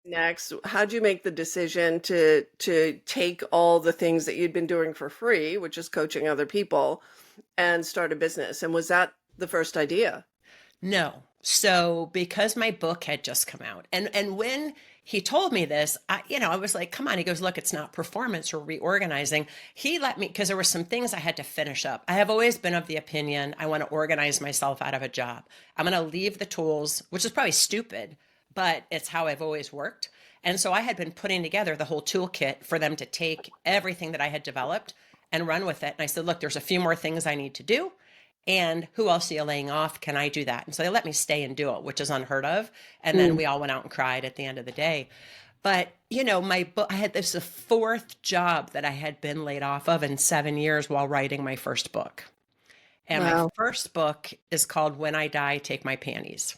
next? How'd you make the decision to take all the things that you'd been doing for free, which is coaching other people, and start a business? And was that the first idea? No. So because my book had just come out, and when he told me this, I was like, "Come on." He goes, "Look, it's not performance or reorganizing." He let me because there were some things I had to finish up. I have always been of the opinion I want to organize myself out of a job. I'm going to leave the tools, which is probably stupid, but it's how I've always worked. And so I had been putting together the whole toolkit for them to take everything that I had developed and run with it. And I said, "Look, there's a few more things I need to do. And who else are you laying off? Can I do that?" And so they let me stay and do it, which is unheard of. And then Mm. we all went out and cried at the end of the day. But, my book, I had this the fourth job that I had been laid off of in 7 years while writing my first book. And my Wow. first book is called When I Die, Take My Panties.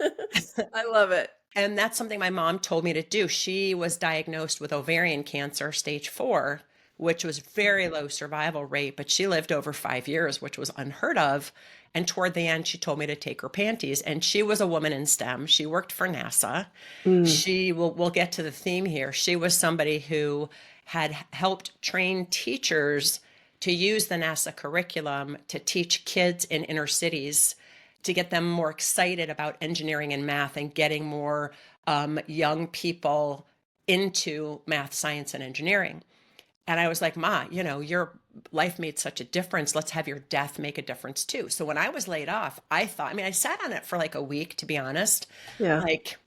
I love it. And that's something my mom told me to do. She was diagnosed with ovarian cancer, stage 4, which was very low survival rate, but she lived over 5 years, which was unheard of. And toward the end, she told me to take her panties. And she was a woman in STEM. She worked for NASA. Mm. We'll get to the theme here. She was somebody who had helped train teachers to use the NASA curriculum to teach kids in inner cities to get them more excited about engineering and math and getting more young people into math, science, and engineering. And I was like, "Ma, your life made such a difference. Let's have your death make a difference too." So when I was laid off, I sat on it for like a week, to be honest. Yeah. Like,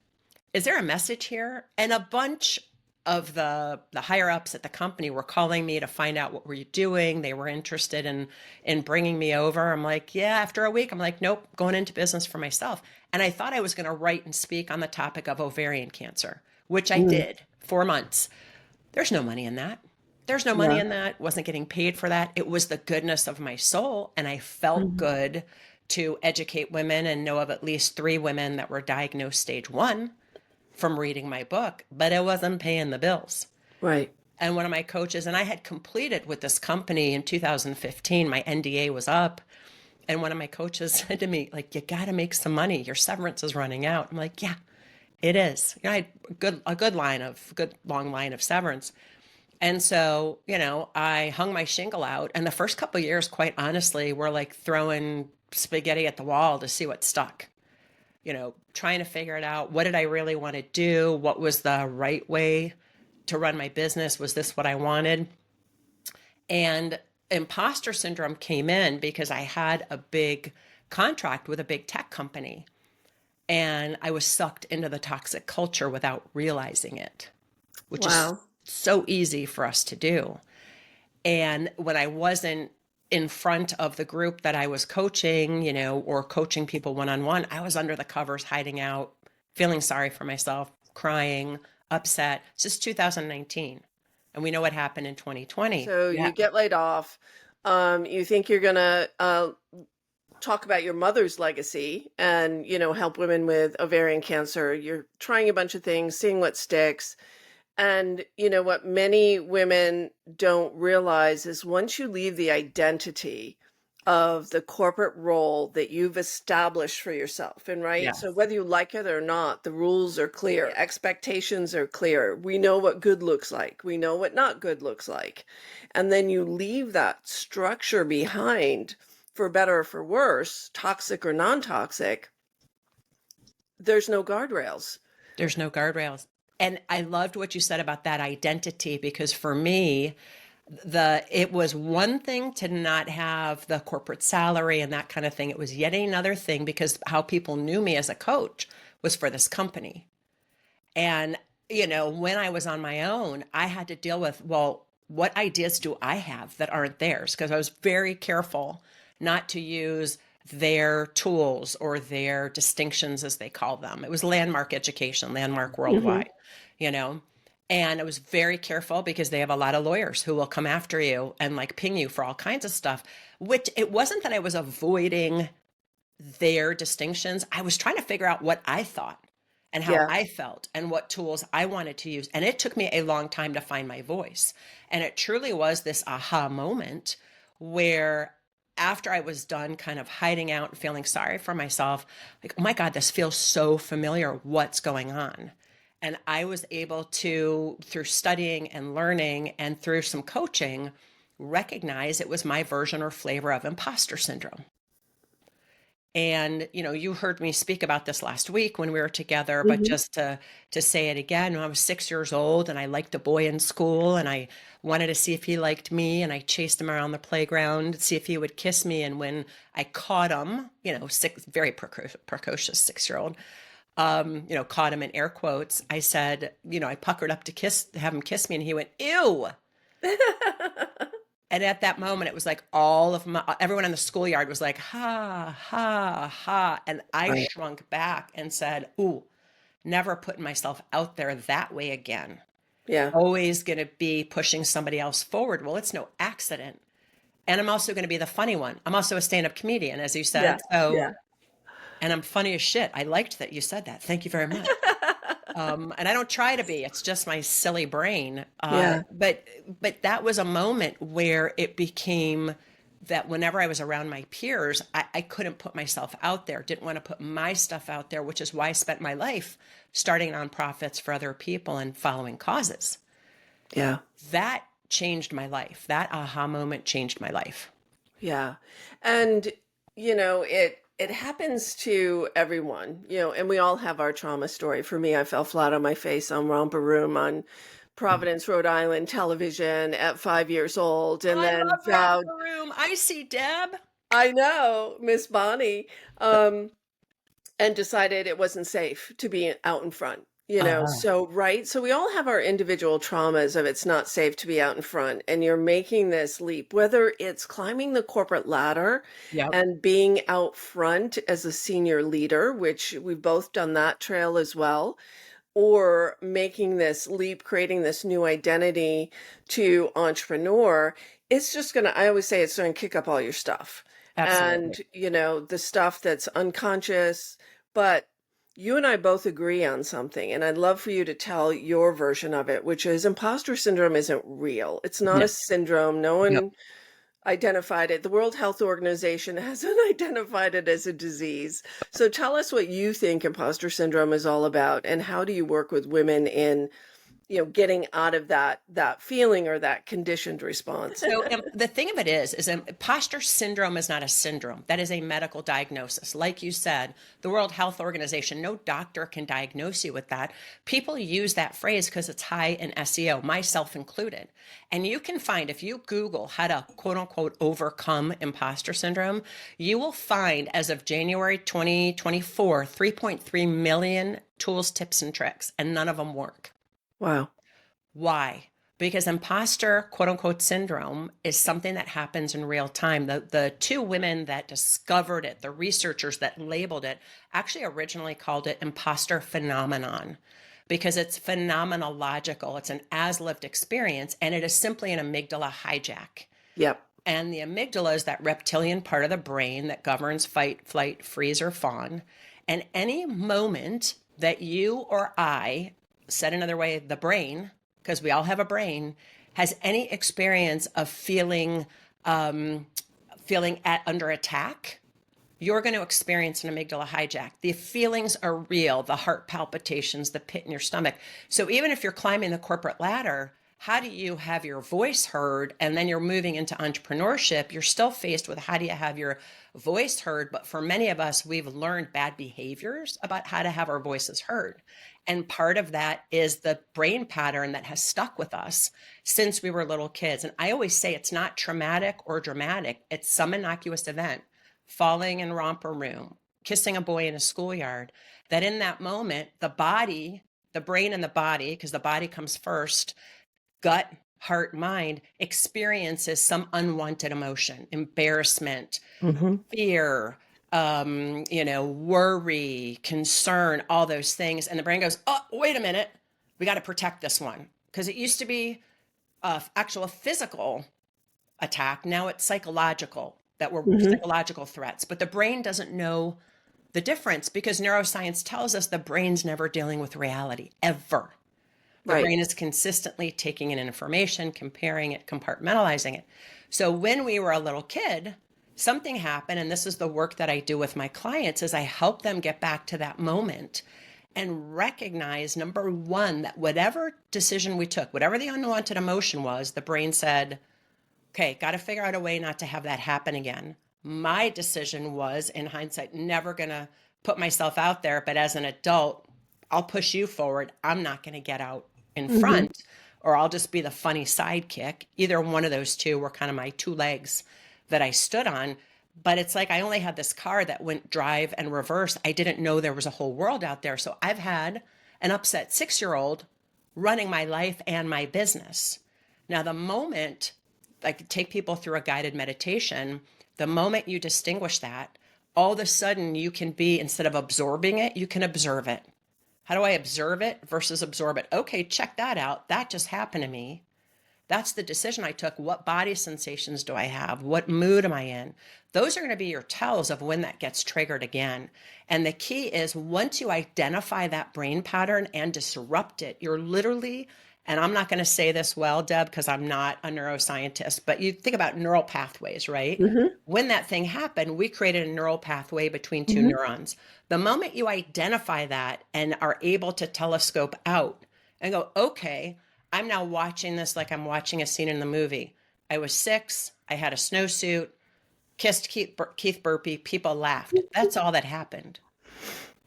is there a message here? And a bunch of the higher ups at the company were calling me to find out what were you doing. They were interested in bringing me over. I'm like, yeah. After a week, I'm like, nope, going into business for myself. And I thought I was going to write and speak on the topic of ovarian cancer, which I Mm. did 4 months. There's no money in that. There's no money Yeah. in that. Wasn't getting paid for that. It was the goodness of my soul. And I felt Mhm. good to educate women and know of at least 3 women that were diagnosed stage 1 from reading my book, but it wasn't paying the bills. Right. And one of my coaches, and I had completed with this company in 2015, my NDA was up. And one of my coaches said to me, like, "You got to make some money. Your severance is running out." I'm like, "Yeah, it is." I had a good long line of severance. And so, I hung my shingle out. And the first couple of years, quite honestly, were like throwing spaghetti at the wall to see what stuck. Trying to figure it out. What did I really want to do? What was the right way to run my business? Was this what I wanted? And imposter syndrome came in because I had a big contract with a big tech company and I was sucked into the toxic culture without realizing it, which is Wow. so easy for us to do. And when I wasn't in front of the group that I was coaching, or coaching people one on one, I was under the covers, hiding out, feeling sorry for myself, crying, upset. This is 2019. And we know what happened in 2020. So Yeah. you get laid off. You think you're gonna talk about your mother's legacy and, help women with ovarian cancer. You're trying a bunch of things, seeing what sticks. And what many women don't realize is once you leave the identity of the corporate role that you've established for yourself, and right, Yeah. so whether you like it or not, the rules are clear, expectations are clear. We know what good looks like, we know what not good looks like. And then you leave that structure behind, for better or for worse, toxic or non-toxic. There's no guardrails. There's no guardrails. And I loved what you said about that identity because for me, it was one thing to not have the corporate salary and that kind of thing. It was yet another thing because how people knew me as a coach was for this company. And, when I was on my own, I had to deal with, well, what ideas do I have that aren't theirs? Because I was very careful not to use their tools or their distinctions, as they call them. It was landmark education, landmark Hmm. worldwide, you know? And I was very careful because they have a lot of lawyers who will come after you and like ping you for all kinds of stuff, which it wasn't that I was avoiding their distinctions. I was trying to figure out what I thought and how Yeah. I felt and what tools I wanted to use. And it took me a long time to find my voice. And it truly was this aha moment where after I was done kind of hiding out and feeling sorry for myself, like, oh my God, this feels so familiar. What's going on? And I was able to, through studying and learning and through some coaching, recognize it was my version or flavor of imposter syndrome. And, you heard me speak about this last week when we were together, but Mhm. just to say it again, when I was 6 years old and I liked a boy in school and I wanted to see if he liked me, and I chased him around the playground to see if he would kiss me. And when I caught him, very precocious 6-year-old, caught him in air quotes, I said, I puckered up to have him kiss me, and he went, ew. And at that moment, it was like everyone in the schoolyard was like, ha, ha, ha. And I Right. shrunk back and said, ooh, never putting myself out there that way again. Yeah. Always going to be pushing somebody else forward. Well, it's no accident. And I'm also going to be the funny one. I'm also a stand-up comedian, as you Yeah. said. So, Yeah. and I'm funny as shit. I liked that you said that. Thank you very much. And I don't try to be, it's just my silly brain. Yeah. But that was a moment where it became that whenever I was around my peers, I couldn't put myself out there, didn't want to put my stuff out there, which is why I spent my life starting nonprofits for other people and following causes. Yeah. That changed my life. That aha moment changed my life. Yeah. And it happens to everyone, and we all have our trauma story. For me, I fell flat on my face on Romper Room on Providence, Rhode Island television at 5 years old, and I then love vowed, Romper Room. I see Deb. I know, Miss Bonnie, um, and decided it wasn't safe to be out in front. Uh-huh. So right. So we all have our individual traumas of it's not safe to be out in front. And you're making this leap, whether it's climbing the corporate ladder Yep. and being out front as a senior leader, which we've both done that trail as well, or making this leap, creating this new identity to entrepreneur. It's just going to, I always say it's going to kick up all your stuff. And, Absolutely. the stuff that's unconscious, but you and I both agree on something, and I'd love for you to tell your version of it, which is imposter syndrome isn't real. It's not No. a syndrome. No Yep. one identified it. The World Health Organization hasn't identified it as a disease. So tell us what you think imposter syndrome is all about, and how do you work with women in, getting out of that feeling or that conditioned response? So the thing of it is imposter syndrome is not a syndrome. That is a medical diagnosis. Like you said, the World Health Organization, no doctor can diagnose you with that. People use that phrase because it's high in SEO, myself included. And you can find, if you Google how to quote unquote overcome imposter syndrome, you will find, as of January 2024, 3.3 million tools, tips, and tricks, and none of them work. Wow. Why? Because imposter, quote unquote, syndrome is something that happens in real time. The two women that discovered it, the researchers that labeled it, actually originally called it imposter phenomenon because it's phenomenological. It's an as lived experience, and it is simply an amygdala hijack. Yep. And the amygdala is that reptilian part of the brain that governs fight, flight, freeze, or fawn. And any moment that you or I, said another way, the brain, because we all have a brain, has any experience of feeling under attack, you're going to experience an amygdala hijack. The feelings are real, the heart palpitations, the pit in your stomach. So even if you're climbing the corporate ladder, how do you have your voice heard? And then you're moving into entrepreneurship, you're still faced with how do you have your voice heard? But for many of us, we've learned bad behaviors about how to have our voices heard. And part of that is the brain pattern that has stuck with us since we were little kids. And I always say it's not traumatic or dramatic. It's some innocuous event, falling in romper room, kissing a boy in a schoolyard, that in that moment, the body, the brain and the body, because the body comes first, gut, heart, mind, experiences some unwanted emotion, embarrassment, Hmm. fear, worry, concern, all those things. And the brain goes, oh, wait a minute, we got to protect this one. Because it used to be actual physical attack. Now it's psychological, that we're Hmm. psychological threats. But the brain doesn't know the difference because neuroscience tells us the brain's never dealing with reality, ever. The Right. brain is consistently taking in information, comparing it, compartmentalizing it. So when we were a little kid, something happened, and this is the work that I do with my clients, is I help them get back to that moment and recognize, number one, that whatever decision we took, whatever the unwanted emotion was, the brain said, okay, got to figure out a way not to have that happen again. My decision was, in hindsight, never going to put myself out there, but as an adult, I'll push you forward. I'm not going to get out in Mm-hmm. front, or I'll just be the funny sidekick. Either one of those two were kind of my two legs that I stood on. But it's like I only had this car that went drive and reverse. I didn't know there was a whole world out there. So I've had an upset 6-year-old running my life and my business. Now, the moment I could take people through a guided meditation, the moment you distinguish that, all of a sudden you can be, instead of absorbing it, you can observe it. How do I observe it versus absorb it? Okay, check that out. That just happened to me. That's the decision I took. What body sensations do I have? What mood am I in? Those are going to be your tells of when that gets triggered again. And the key is, once you identify that brain pattern and disrupt it, you're literally, and I'm not going to say this well, Deb, because I'm not a neuroscientist, but you think about neural pathways, right? Mm-hmm. When that thing happened, we created a neural pathway between two Mm-hmm. neurons. The moment you identify that and are able to telescope out and go, okay, I'm now watching this like I'm watching a scene in the movie. I was 6. I had a snowsuit, kissed Keith Burpee. People laughed. That's all that happened.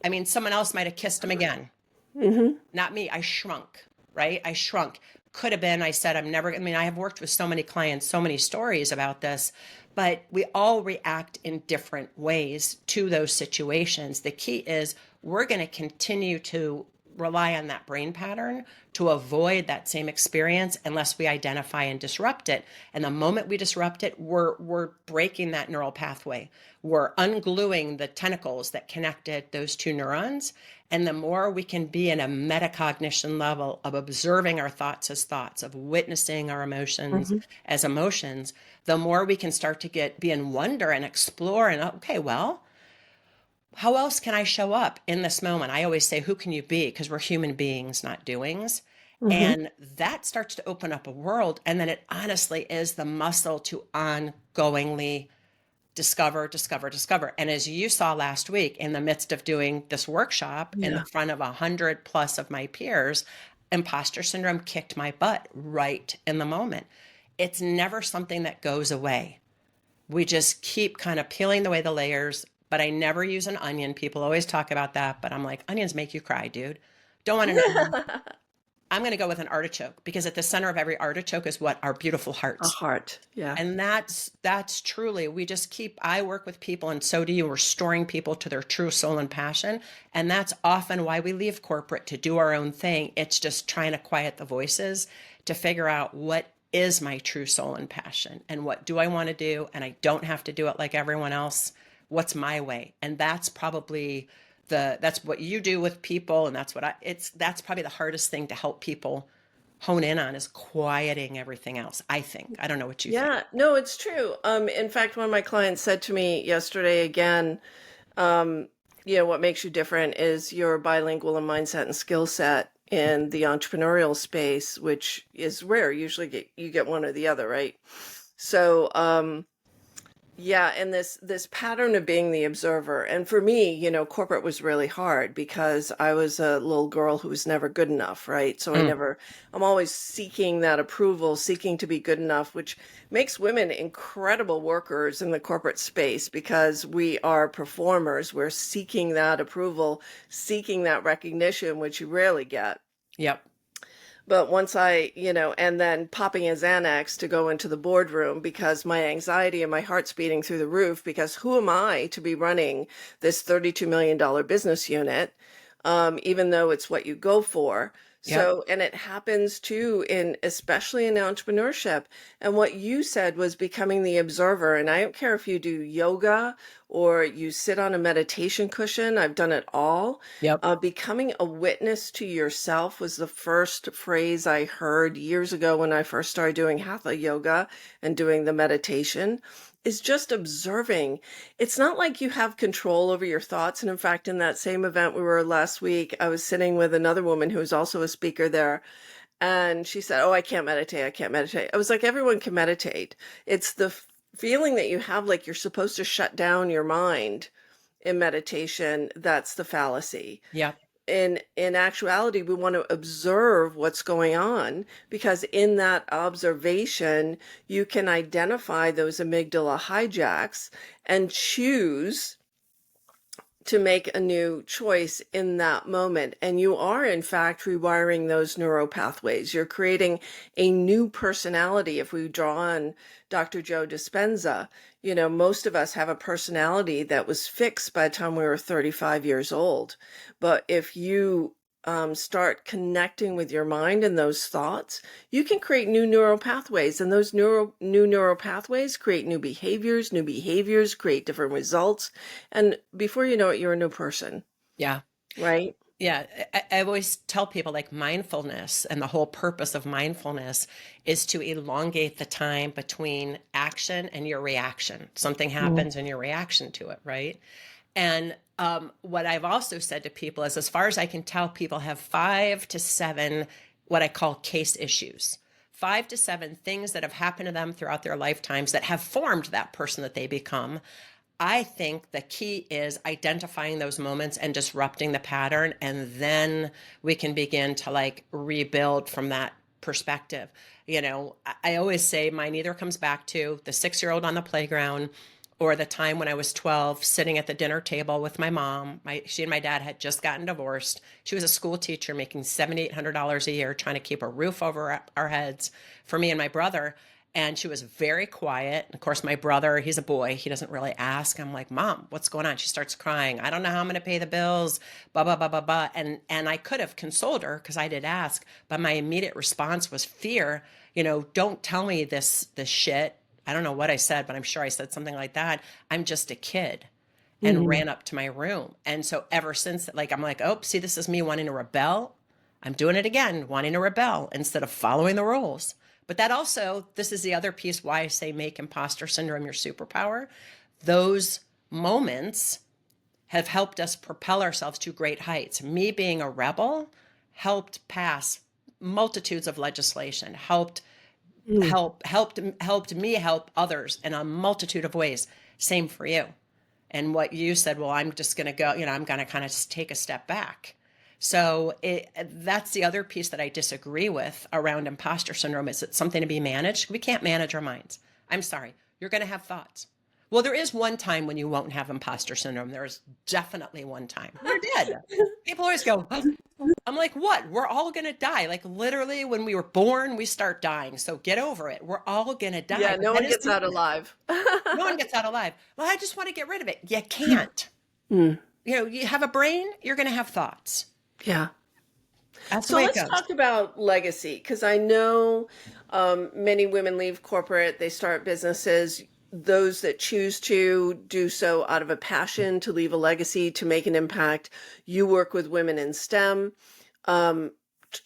I mean, someone else might have kissed him again. Mm-hmm. Not me. I shrunk, right? I shrunk. Could have been, I said, I'm never, I mean, I have worked with so many clients, so many stories about this, but we all react in different ways to those situations. The key is we're going to continue to rely on that brain pattern to avoid that same experience unless we identify and disrupt it. And the moment we disrupt it, we're breaking that neural pathway. We're ungluing the tentacles that connected those two neurons. And the more we can be in a metacognition level of observing our thoughts as thoughts, of witnessing our emotions Mm-hmm. as emotions, the more we can start to be in wonder and explore and, okay, well, how else can I show up in this moment? I always say, who can you be? Because we're human beings, not doings. Mm-hmm. And that starts to open up a world. And then it honestly is the muscle to ongoingly discover, discover, discover. And as you saw last week, in the midst of doing this workshop in Yeah. the front of 100 plus of my peers, imposter syndrome kicked my butt right in the moment. It's never something that goes away. We just keep kind of peeling away the layers, but I never use an onion. People always talk about that, but I'm like, onions make you cry, dude. Don't want to know. I'm going to go with an artichoke, because at the center of every artichoke is what? Our beautiful A hearts. heart. Yeah. And that's truly, we just keep, I work with people, and so do you, restoring people to their true soul and passion. And that's often why we leave corporate to do our own thing. It's just trying to quiet the voices to figure out what is my true soul and passion, and what do I want to do, and I don't have to do it like everyone else. What's my way? And that's probably that's what you do with people, and that's probably the hardest thing to help people hone in on, is quieting everything else, I think. I don't know what you think. Yeah. No, it's true. In fact, one of my clients said to me yesterday again, um, what makes you different is your bilingual and mindset and skill set in the entrepreneurial space, which is rare. Usually you get one or the other, right? So, yeah, and this pattern of being the observer. And for me, corporate was really hard because I was a little girl who was never good enough, right? So Mm, I'm always seeking that approval, seeking to be good enough, which makes women incredible workers in the corporate space because we are performers. We're seeking that approval, seeking that recognition, which you rarely get. yep. But once and then popping a Xanax to go into the boardroom because my anxiety and my heart's beating through the roof, because who am I to be running this $32 million business unit, even though it's what you go for. Yep. So, and it happens too especially in entrepreneurship. And what you said was becoming the observer. And I don't care if you do yoga or you sit on a meditation cushion. I've done it all. Yep. Becoming a witness to yourself was the first phrase I heard years ago when I first started doing hatha yoga and doing the meditation, is just observing. It's not like you have control over your thoughts. And in fact, in that same event we were last week, I was sitting with another woman who was also a speaker there. And she said, "Oh, I can't meditate. I can't meditate." I was like, everyone can meditate. It's the feeling that you have like you're supposed to shut down your mind in meditation, that's the fallacy. Yeah. In actuality, we want to observe what's going on, because in that observation you can identify those amygdala hijacks and choose to make a new choice in that moment. And you are, in fact, rewiring those neural pathways. You're creating a new personality. If we draw on Dr. Joe Dispenza, most of us have a personality that was fixed by the time we were 35 years old. But if you start connecting with your mind and those thoughts, you can create new neural pathways, and those new neural pathways create new behaviors. New behaviors create different results, and before you know it, you're a new person, Yeah. right? Yeah. I always tell people, like, mindfulness, and the whole purpose of mindfulness is to elongate the time between action and your reaction. Something happens and your reaction to it, right? And what I've also said to people is, as far as I can tell, people have 5 to 7 what I call case issues. 5 to 7 things that have happened to them throughout their lifetimes that have formed that person that they become. I think the key is identifying those moments and disrupting the pattern, and then we can begin to like rebuild from that perspective. I always say mine either comes back to the 6-year-old on the playground, or the time when I was 12 sitting at the dinner table with my mom. She and my dad had just gotten divorced. She was a school teacher making $7,800 a year, trying to keep a roof over our heads for me and my brother. And she was very quiet. Of course, my brother, he's a boy. He doesn't really ask. I'm like, Mom, what's going on? She starts crying. I don't know how I'm going to pay the bills, blah, blah, blah, blah, blah. And I could have consoled her because I did ask, but my immediate response was fear. Don't tell me this shit. I don't know what I said, but I'm sure I said something like that. I'm just a kid, and Mm-hmm. ran up to my room. And so ever since, like, I'm like, oh, see, this is me wanting to rebel. I'm doing it again, wanting to rebel instead of following the rules. But that also, this is the other piece why I say make imposter syndrome your superpower. Those moments have helped us propel ourselves to great heights. Me being a rebel helped pass multitudes of legislation, helped me help others in a multitude of ways. Same for you. And what you said, well, I'm just going to go, I'm going to kind of take a step back. So that's the other piece that I disagree with around imposter syndrome. Is it something to be managed? We can't manage our minds. I'm sorry. You're going to have thoughts. Well, there is one time when you won't have imposter syndrome. There is definitely one time. You're dead. People always go, oh. I'm like, what? We're all going to die. Like, literally, when we were born, we start dying. So get over it. We're all going to die. Yeah, But no that one is gets out alive. no one gets out alive. Well, I just want to get rid of it. You can't. Mm. You have a brain, you're going to have thoughts. Yeah. That's the So way it let's goes. talk about legacy, because I know many women leave corporate, they start businesses. Those that choose to do so out of a passion to leave a legacy, to make an impact. You work with women in STEM. Um,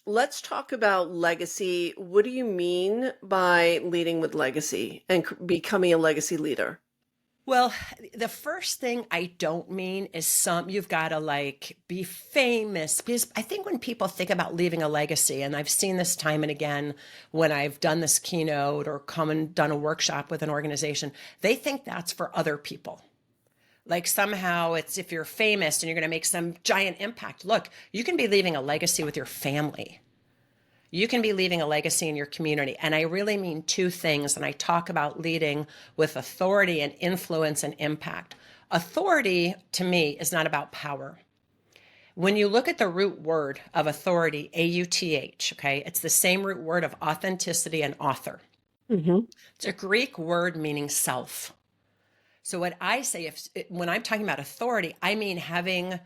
let's talk about legacy. What do you mean by leading with legacy and becoming a legacy leader? Well, the first thing I don't mean is you've got to like be famous, because I think when people think about leaving a legacy, and I've seen this time and again when I've done this keynote or come and done a workshop with an organization, they think that's for other people. Like somehow it's if you're famous and you're going to make some giant impact. Look, you can be leaving a legacy with your family. You can be leaving a legacy in your community. And I really mean two things. And I talk about leading with authority and influence and impact. Authority to me is not about power. When you look at the root word of authority, AUTH, okay, it's the same root word of authenticity and author. Mm-hmm. It's a Greek word meaning self. So what I say, when I'm talking about authority, I mean having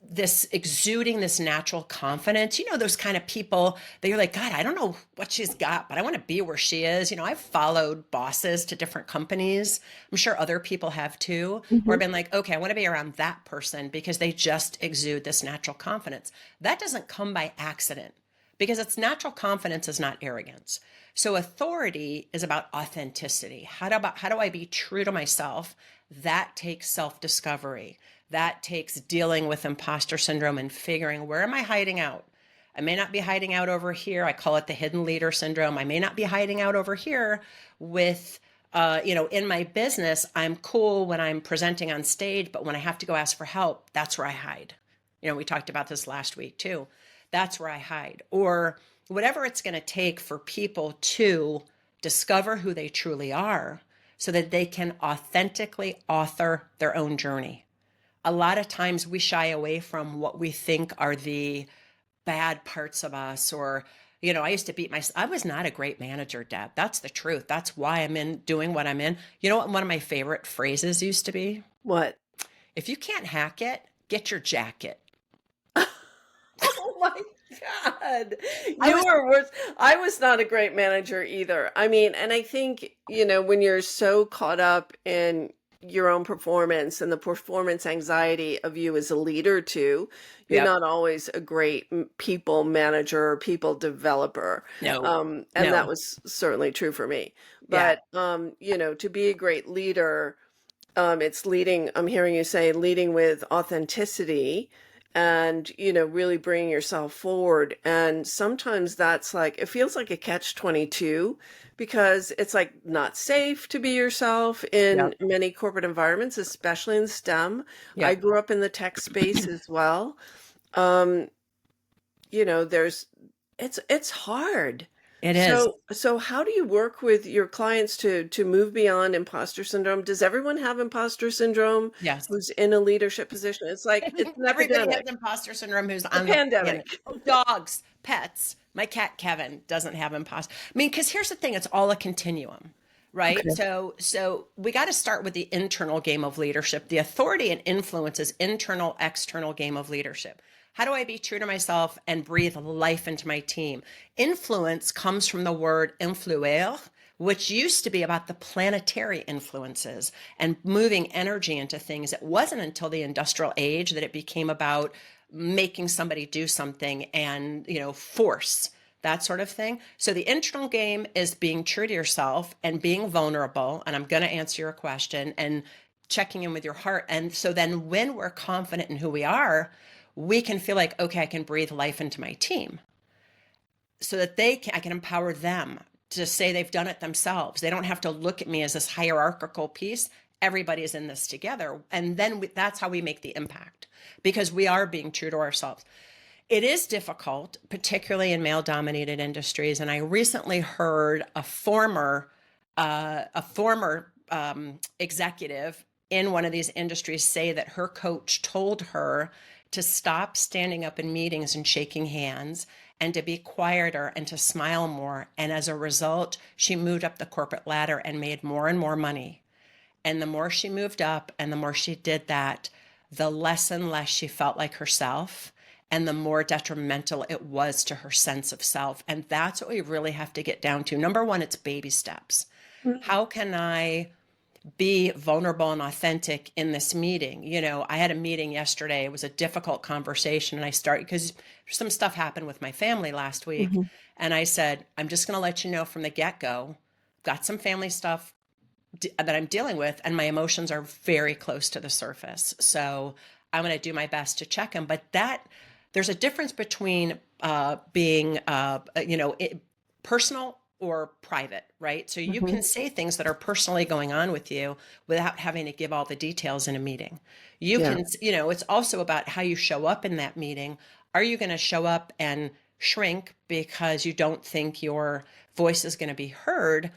this exuding this natural confidence. Those kind of people that you're like, God, I don't know what she's got, but I want to be where she is. I've followed bosses to different companies. I'm sure other people have too, or Mm-hmm. been like, okay, I want to be around that person because they just exude this natural confidence. That doesn't come by accident, because it's natural confidence is not arrogance. So authority is about authenticity. How do I be true to myself? That takes self-discovery. That takes dealing with imposter syndrome and figuring, where am I hiding out? I may not be hiding out over here. I call it the hidden leader syndrome. I may not be hiding out over here with In my business, I'm cool when I'm presenting on stage, but when I have to go ask for help, that's where I hide. We talked about this last week too. That's where I hide. Or whatever it's going to take for people to discover who they truly are so that they can authentically author their own journey. A lot of times we shy away from what we think are the bad parts of us, or I used to beat myself. I was not a great manager, Deb. That's the truth. That's why I'm in doing what I'm in. You know what one of my favorite phrases used to be? What? If you can't hack it, get your jacket. Oh my God. I You was were worse. I was not a great manager either. I mean, and I think, when you're so caught up in your own performance and the performance anxiety of you as a leader too, you're Yep. not always a great people manager or people developer. No. And that No. was certainly true for me. Yeah. But, to be a great leader, it's leading, I'm hearing you say leading with authenticity and, really bringing yourself forward. And sometimes that's like, it feels like a catch 22 because it's like not safe to be yourself in Yep. many corporate environments, especially in STEM. I Yep. grew up in the tech space as well. Um, there's it's hard. It is. So how do you work with your clients to move beyond imposter syndrome? Does everyone have imposter syndrome Yes. who's in a leadership position? It's like it's an Everybody has epidemic. imposter syndrome who's The on the planet. pandemic. Oh, dogs, pets. My cat Kevin doesn't have imposter. I mean, because here's the thing: it's all a continuum, right? Okay. So we got to start with the internal game of leadership. The authority and influence is internal, external game of leadership. How do I be true to myself and breathe life into my team? Influence comes from the word influer, which used to be about the planetary influences and moving energy into things. It wasn't until the industrial age that it became about making somebody do something and, force, that sort of thing. So the internal game is being true to yourself and being vulnerable. And I'm going to answer your question and checking in with your heart. And so then when we're confident in who we are, we can feel like, okay, I can breathe life into my team so that I can empower them to say they've done it themselves. They don't have to look at me as this hierarchical piece. Everybody is in this together. And then that's how we make the impact because we are being true to ourselves. It is difficult, particularly in male dominated industries. And I recently heard a former executive in one of these industries say that her coach told her to stop standing up in meetings and shaking hands and to be quieter and to smile more. And as a result, she moved up the corporate ladder and made more and more money. And the more she moved up and the more she did that, the less and less she felt like herself and the more detrimental it was to her sense of self. And that's what we really have to get down to. Number one, it's baby steps. How can I be vulnerable and authentic in this meeting? I had a meeting yesterday. It was a difficult conversation. And I started because some stuff happened with my family last week. Mm-hmm. And I said, I'm just going to let you know from the get-go, got some family stuff that I'm dealing with, and my emotions are very close to the surface. So I'm going to do my best to check them. But there's a difference between being, personal or private, right? So you Mm-hmm. can say things that are personally going on with you without having to give all the details in a meeting. You Yeah. can, it's also about how you show up in that meeting. Are you going to show up and shrink because you don't think your voice is going to be heard?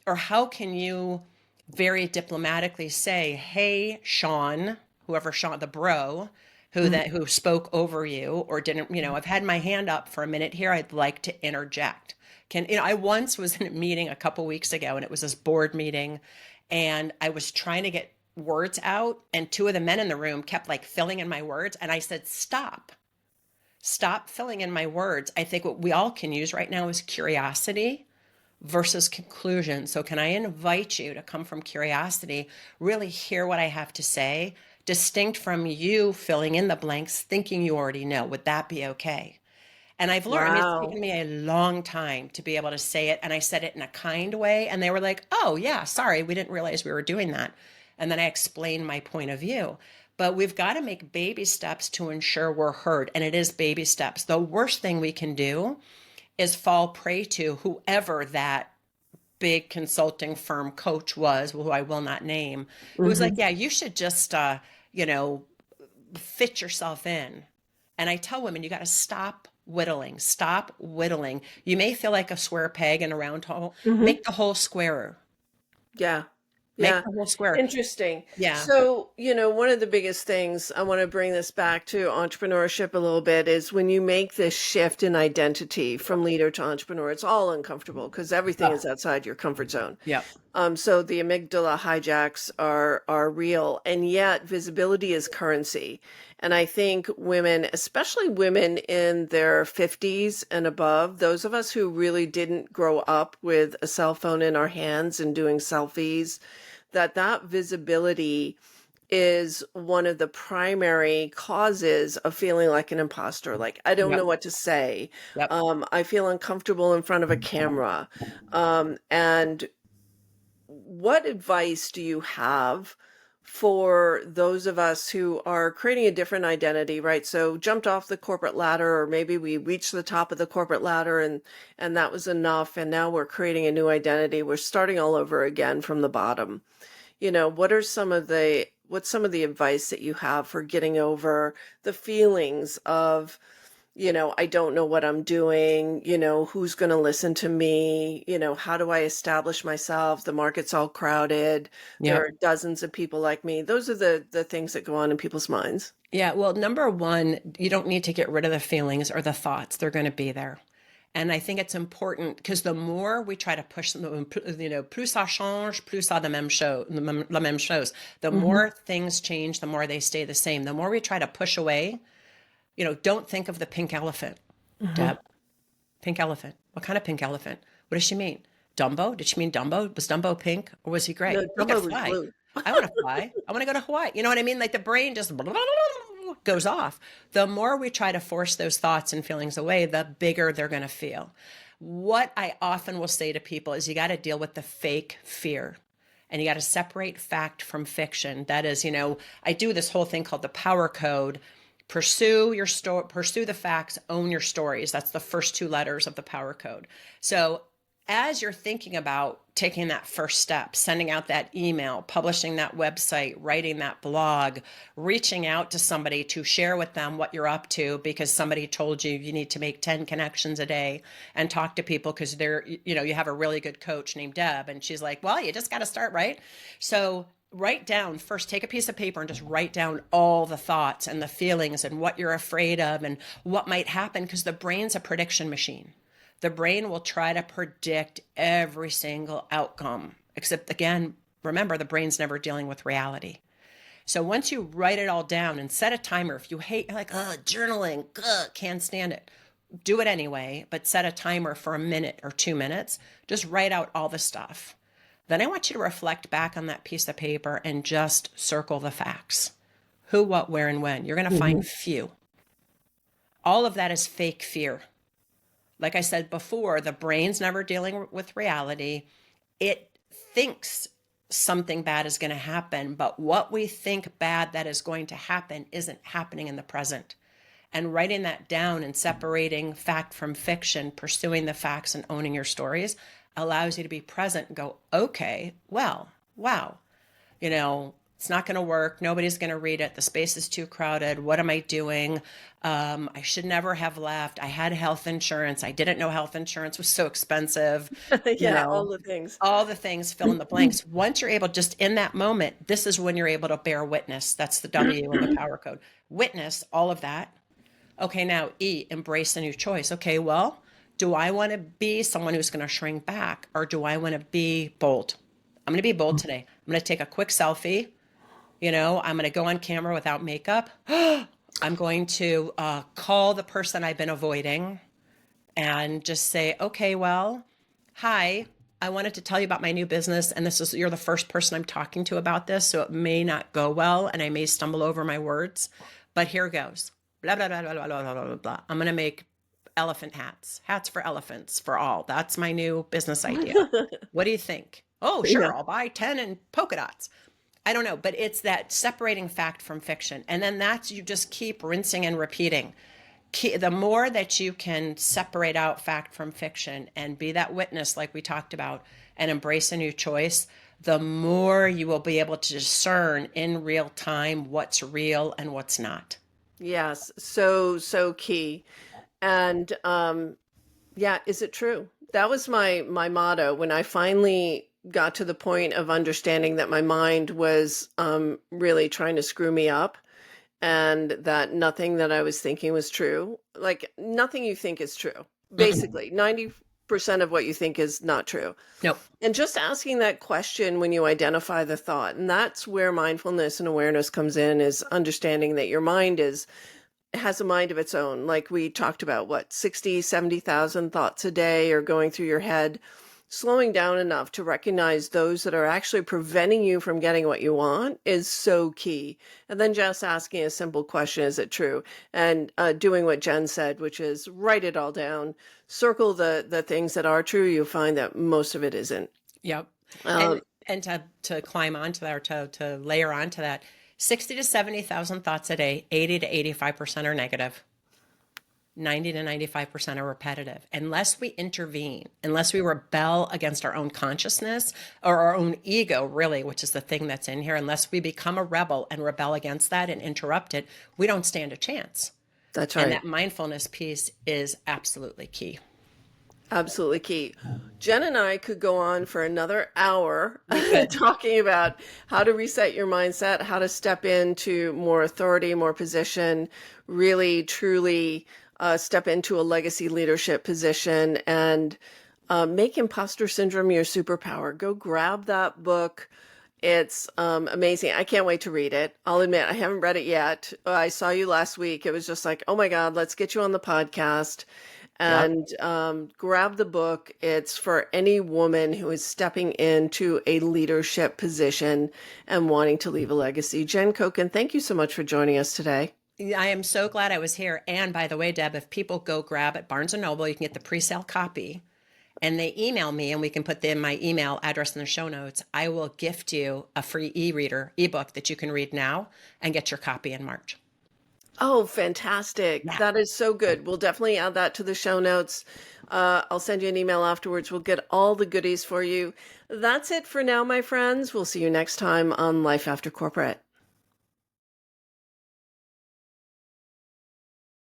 Or how can you very diplomatically say, hey, Sean, whoever Sean, the bro, who spoke over you or didn't, I've had my hand up for a minute here. I'd like to interject. I once was in a meeting a couple weeks ago and it was this board meeting and I was trying to get words out and two of the men in the room kept like filling in my words. And I said, stop filling in my words. I think what we all can use right now is curiosity versus conclusion. So can I invite you to come from curiosity, really hear what I have to say, distinct from you filling in the blanks, thinking you already know? Would that be okay? And I've learned, I mean, it's Wow. taken me a long time to be able to say it. And I said it in a kind way. And they were like, oh, yeah, sorry, we didn't realize we were doing that. And then I explained my point of view. But we've got to make baby steps to ensure we're heard. And it is baby steps. The worst thing we can do is fall prey to whoever that big consulting firm coach was, who I will not name, who was like, Hmm. yeah, you should just, you know, fit yourself in. And I tell women, you got to stop whittling, stop whittling. You may feel like a square peg in a round hole. Hmm. Make the hole squarer. Yeah. Make Yeah. the hole square. Interesting. Yeah. So, one of the biggest things, I want to bring this back to entrepreneurship a little bit, is when you make this shift in identity from leader to entrepreneur, it's all uncomfortable because everything Oh, is outside your comfort zone. yeah. So the amygdala hijacks are real, and yet visibility is currency. And I think women, especially women in their 50s and above, those of us who really didn't grow up with a cell phone in our hands and doing selfies, that visibility is one of the primary causes of feeling like an imposter. Like, I don't know Yep. what to say. Yep. I feel uncomfortable in front of a camera. And what advice do you have for those of us who are creating a different identity, right? So jumped off the corporate ladder, or maybe we reached the top of the corporate ladder and that was enough, and now we're creating a new identity. We're starting all over again from the bottom. What's some of the advice that you have for getting over the feelings of, I don't know what I'm doing, who's going to listen to me, how do I establish myself? The market's all crowded. There Yep. are dozens of people like me. Those are the things that go on in people's minds. Yeah. Well, number one, you don't need to get rid of the feelings or the thoughts. They're going to be there. And I think it's important because the more we try to push them, plus ça change, plus ça la même chose. The Hmm. more things change, the more they stay the same. The more we try to push away, don't think of the pink elephant, Hmm. Deb. Pink elephant. What kind of pink elephant? What does she mean? Dumbo? Did she mean Dumbo? Was Dumbo pink or was he gray? No, He could Dumbo was fly. blue. I want to fly. I want to go to Hawaii. You know what I mean? Like the brain just goes off. The more we try to force those thoughts and feelings away, the bigger they're going to feel. What I often will say to people is you got to deal with the fake fear and you got to separate fact from fiction. That is, I do this whole thing called the power code. Pursue your story, pursue the facts, own your stories. That's the first two letters of the power code. So as you're thinking about taking that first step, sending out that email, publishing that website, writing that blog, reaching out to somebody to share with them what you're up to because somebody told you you need to make 10 connections a day and talk to people because you have a really good coach named Deb and she's like, well, you just got to start, right? So write down first, take a piece of paper and just write down all the thoughts and the feelings and what you're afraid of and what might happen because the brain's a prediction machine. The brain will try to predict every single outcome, except again, remember the brain's never dealing with reality. So once you write it all down and set a timer, if you hate, you're like, journaling, can't stand it. Do it anyway, but set a timer for a minute or 2 minutes. Just write out all the stuff. Then I want you to reflect back on that piece of paper and just circle the facts. Who, what, where, and when. You're going to Hmm. find few. All of that is fake fear. Like I said before, the brain's never dealing with reality. It thinks something bad is going to happen, but what we think bad that is going to happen isn't happening in the present. And writing that down and separating fact from fiction, pursuing the facts and owning your stories allows you to be present and go, okay, well, wow, it's not going to work. Nobody's going to read it. The space is too crowded. What am I doing? I should never have left. I had health insurance. I didn't know health insurance was so expensive. You Yeah, all know, the things. all the things, fill in the blanks. Once you're able, just in that moment, this is when you're able to bear witness. That's the W in the power code. Witness all of that. Okay, now E, embrace a new choice. Okay, well, do I want to be someone who's going to shrink back or do I want to be bold? I'm going to be bold today. I'm going to take a quick selfie. I'm going to go on camera without makeup. I'm going to call the person I've been avoiding and just say, okay, well, hi, I wanted to tell you about my new business. And you're the first person I'm talking to about this. So it may not go well and I may stumble over my words, but here goes. Blah, blah, blah, blah, blah, blah, blah, blah. I'm going to make elephant hats for elephants for all. That's my new business idea. What do you think? Oh, Yeah. sure. I'll buy 10 and polka dots. I don't know, but it's that separating fact from fiction. And then you just keep rinsing and repeating. The more that you can separate out fact from fiction and be that witness, like we talked about, and embrace a new choice, the more you will be able to discern in real time what's real and what's not. Yes, so so key. And yeah, is it true? That was my motto when I finally got to the point of understanding that my mind was really trying to screw me up and that nothing that I was thinking was true. Like nothing you think is true. Mm-mm. Basically, 90% of what you think is not true. Nope. And just asking that question when you identify the thought, and that's where mindfulness and awareness comes in, is understanding that your mind is has a mind of its own. Like we talked about, what, 60, 70,000 thoughts a day are going through your head. Slowing down enough to recognize those that are actually preventing you from getting what you want is so key. And then just asking a simple question, is it true? And doing what Jen said, which is write it all down, circle the things that are true. You'll find that most of it isn't. Yep. Um, And to climb onto that, or to layer onto that, 60 to 70,000 thoughts a day, 80 to 85% are negative. 90 to 95% are repetitive. Unless we intervene, unless we rebel against our own consciousness or our own ego, really, which is the thing that's in here, unless we become a rebel and rebel against that and interrupt it, we don't stand a chance. that's And right. that mindfulness piece is absolutely key. Absolutely key. Jen and I could go on for another hour talking about how to reset your mindset, how to step into more authority, more position, really, truly step into a legacy leadership position and make imposter syndrome your superpower. Go grab that book. It's amazing. I can't wait to read it. I'll admit, I haven't read it yet. I saw you last week. It was just like, oh my God, let's get you on the podcast Yep. and grab the book. It's for any woman who is stepping into a leadership position and wanting to leave a legacy. Jen Coken, thank you so much for joining us today. I am so glad I was here. And by the way, Deb, if people go grab at Barnes & Noble, you can get the pre-sale copy and they email me and we can put my email address in the show notes. I will gift you a free ebook that you can read now and get your copy in March. Oh, fantastic. Yeah. That is so good. We'll definitely add that to the show notes. I'll send you an email afterwards. We'll get all the goodies for you. That's it for now, my friends. We'll see you next time on Life After Corporate.